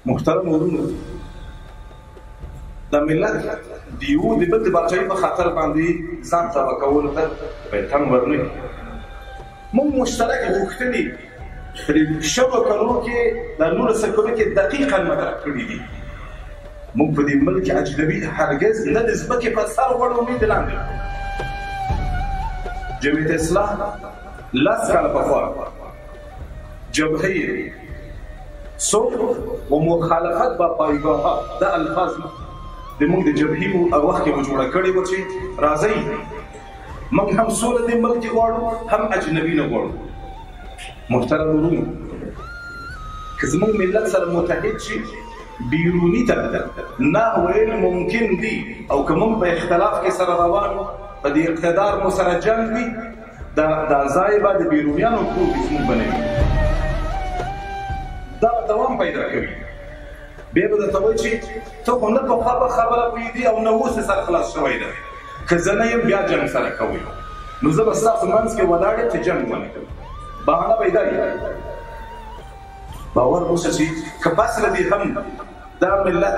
محترم ورونو د ملت د یو د بل د بادشاهۍ په خاطر باندې ځان تباه کولو ته باید تن ورنه کړي. موږ مشترک غوښتنې په شلو کلونو کې د 19 کلونو کې دقیقاً مطرح کړي دي. موږ په دې ملک اجنبي هرګز نه د ځمکې په سر وړ امید لاندې جمعیت اصلاح 10 کاله پخوا جبهه صلح و مخالفت با پایگاه دا الفاظ د موږ د جبهې په وخت کې جوړه کړې و چې راځي موږ هم سوله د ملک غواړو هم اجنبي نه غواړو. محترم ورونو که زموږ ملت سره متحد شي بیروني ته نه ویل ممکن دي او که موږ په اختلاف کې سره روان په دې اقتدار مو سره جنګ وي دا ځای به د بیرونیانو کور کې زموږ بنوي دا دوام پیدا کوي. بیا به درته وایي چې ته خو نه پخوا په خبره پوهېدې او نه اوس سره خلاص شوی دی که زه نه یم بیا جنګ سره کوئ نو زه به ستاسو منځ کې ولاړ یم چې جنګ ونه کوم. بهانه به یې دا وي باور اوسه چې که بس له دې هم دا ملت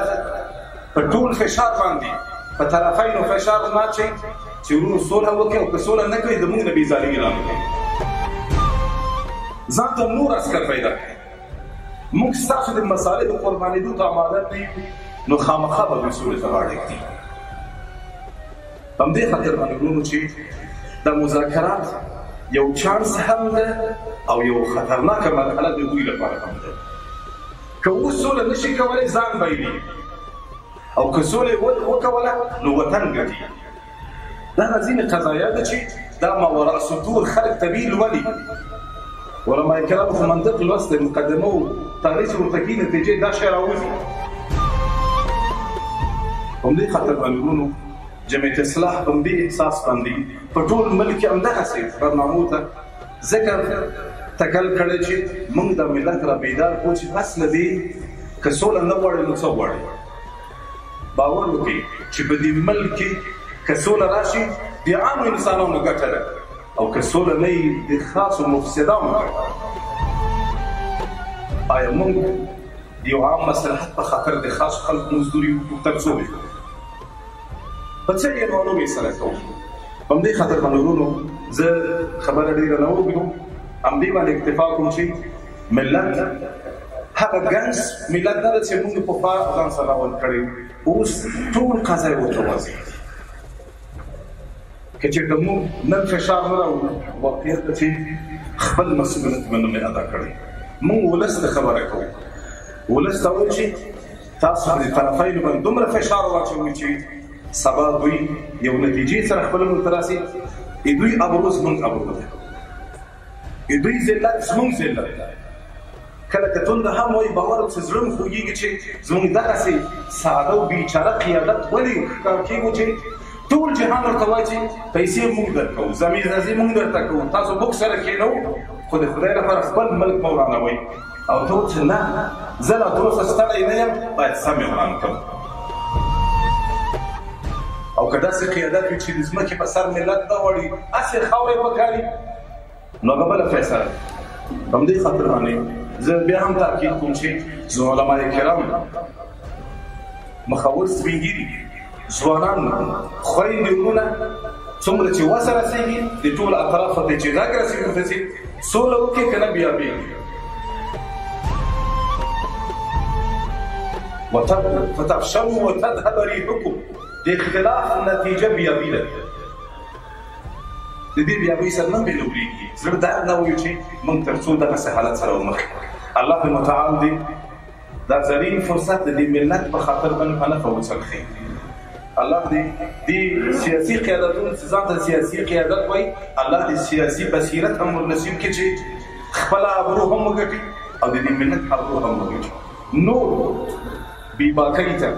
په ټول فشار باندې په طرفینو فشار نه اچوي چې ورونو صلح وکړي او که صلح نه کوي زموږ نه بېزاري اعلان وکړي ځان ته نور عسکر پیدا کړي. موږ ستاسو د مصالحو قربانېدو ته اماده نه یو نو خامخا به دوی سولې ته غاړه ږدي. په همدې خاطر باندې ورونو چې دا مذاکرات یو چانس هم ده او یو خطرناکه مرحله د دوی لپاره هم ده. که اوس سوله نشي کولی ځان بایلي او که سوله وکوله نو وطن ګټي. دا ځینې قضایا ده چې دا ماوراء صدور خلک طبیعي لولي علماء کرام خو منطق لوست مقدمه و تاریخ ورته کوي نتیجې دا شی راوځي. په همدې خاطر باندې ورونو جمعیت اصلاح په همدې احساس باندې په ټول ملک کې همدغسې برنامو ته ذکر تکل کړی چې موږ د ملت را بیدار کړو چې بس له دې که سوله نه غواړي نو څه غواړي. باور وکړئ چې په دې ملک کې که سوله راشي د عامو انسانانو ګټه ده او که سوله نه وي د خاصو مفسدانو ګټه. آیا موږ د یو عام مصلحت په خاطر د خاصو خلکو مزدوري وکړو تر څو وکړو؟ په څه ډېر معلوم یې سره کوو. په همدې خاطر باندې ورونو زه خبره ډېره نه وکړم همدې باندې اکتفا کوم چې ملت هغه ګنج ملت نه ده چې موږ پخوا ځان سره راول کړی اوس ټول قضا یې ورته واضح دي. که چېرته موږ نن فشار نه راوړو واقعیت ته چې خپل مسؤلیت به نه ادا کړی. موږ ولس ته خبره کوو ولس ته وایو چې تاسو د طرفینو باندې دومره فشار واچوئ چې سبا دوی یو نتیجې سره خپل ملک ته راسي دوی ابرو زموږ ابرو ده دوی ذلت زموږ ذلت ده. کله که تنده هم وایي باور او چې زړه م خوږېږي چې زموږ دغسې ساده او بیچاره قیادت ولې ښکار کېږو چې ټول جهان ورته وایي چې پیسې موږ درکوو زمیندازي موږ درته کوو تاسو موږ سره کېنوو خو د خدای لپاره خپل ملک مه ورانوئ او ته چې نه زه لا تراوسه ستړی نه یم باید سم یې وران کړم. او که داسې قیادت وي چې د ځمکې په سر ملت نه غواړي هسې خاورې پکاري نو هغه بله فیصله ده. په همدې خاطر باندې زه بیا هم تاکید کوم چې زه علما کرام مخور سپین ږیري ځوانان خویندې ورونه څومره چې وسه رسېږي د ټولو اطرافو ته چې غږ رسېږي ورته چې سوله وکړي که نه بیا بېږي. فتفشلوا وتذهب ريحكم د اختلاف نتیجه بیابي ده. د دې بیابۍ سره نه بېلوړېږي زړه درد نه وایو چې موږ تر څو دغسې حالت سره ورمخ الله متعال دې دا زرین فرصت د دې ملت په خاطر باندې په نفع وڅرخي. الله دې سیاسي قیادتونو چې ځان ته سیاسي قیادت وایي الله دې سیاسي بصیرت هم ورنصیب کړي چې خپله ابرو هم وګټي او د دې ملت ابرو هم وګټي. نور بېباکۍ ته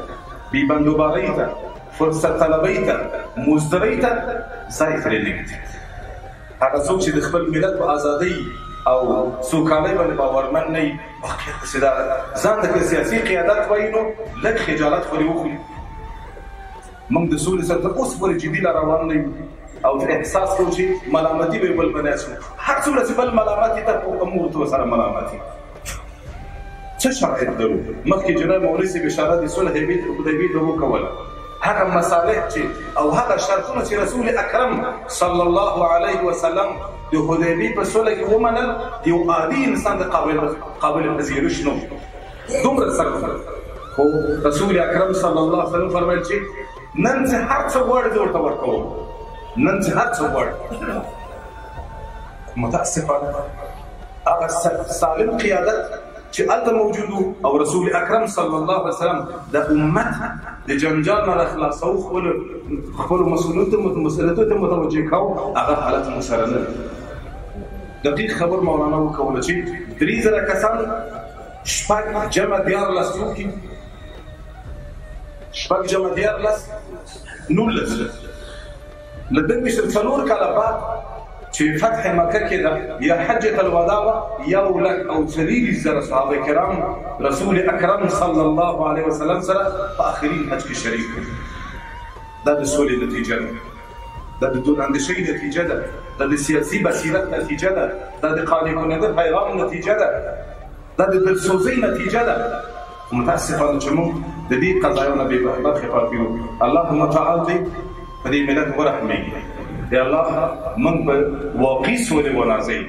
بېبندوبارۍ ته فرصت طلبۍ ته مزدورۍ ته ځای پرې نه ږدي. هغه څوک چې د خپل ملت په ازادۍ او سوکالۍ باندې باورمن نه وي واقعیت داسې ده ځان ته که سیاسي قیادت وایي نو لږ خجالت خو دې وخوري. موږ د سولې سره تر اوسه پورې جدي لا روان نه یو او احساس کوو چې ملامتي به یې بل باندې اچوو. هر څومره چې بل ملامت وي ته موږ ورته ورسره ملامت یو څه شرایط لرو؟ مخکې جنرال مولوي صاحب اشاره د صلح حدیبیې ته وکوله. هغه مصالح چې او هغه شرطونه چې رسول اکرم صلی الله علیه وسلم د حدیبیې په صلح کې ومنل، یو عادي انسان د قابل پذیرش نه و. دومره سخت خو رسول اکرم صلی الله علیه وسلم فرمایل چې نن چې هر څه غواړې زه ورته ورکوم، نن چې هر څه غواړې. متاسفانه هغه سالم قیادت چې هلته موجود او رسول اکرم صلی الله علیه وسلم د امت د جنجال نه راخلاصو خپلو مسؤلیتو ته متوجه کاو، هغه حالت مو سره نه دی. دقیق خبر مولانا وکوله چې 3000 کسان شپږ جمع 14 څوکي، شپږ جمع 14 19 له دې څلور کاله بعد چې فتح مکه کې ده یا حجة الوداع وه، 1,000 صحابه کرام رسول اکرم صلی الله علیه وسلم سره په آخرین حج کې شریک وو. دا د سولې نتیجه ده، دا د دوراندیشۍ نتیجه ده، دا د سیاسي بصیرت نتیجه ده، دا د قانع کننده پیغام نتیجه ده، دا د دلسوزۍ نتیجه ده. متاسفانه چې موږ د دې قضایو نه بې برخې پاتې یو. اللهم تعالی دې په دې ملت ورحمېږي. یا الله موږ په واقعي سولې ونازوي.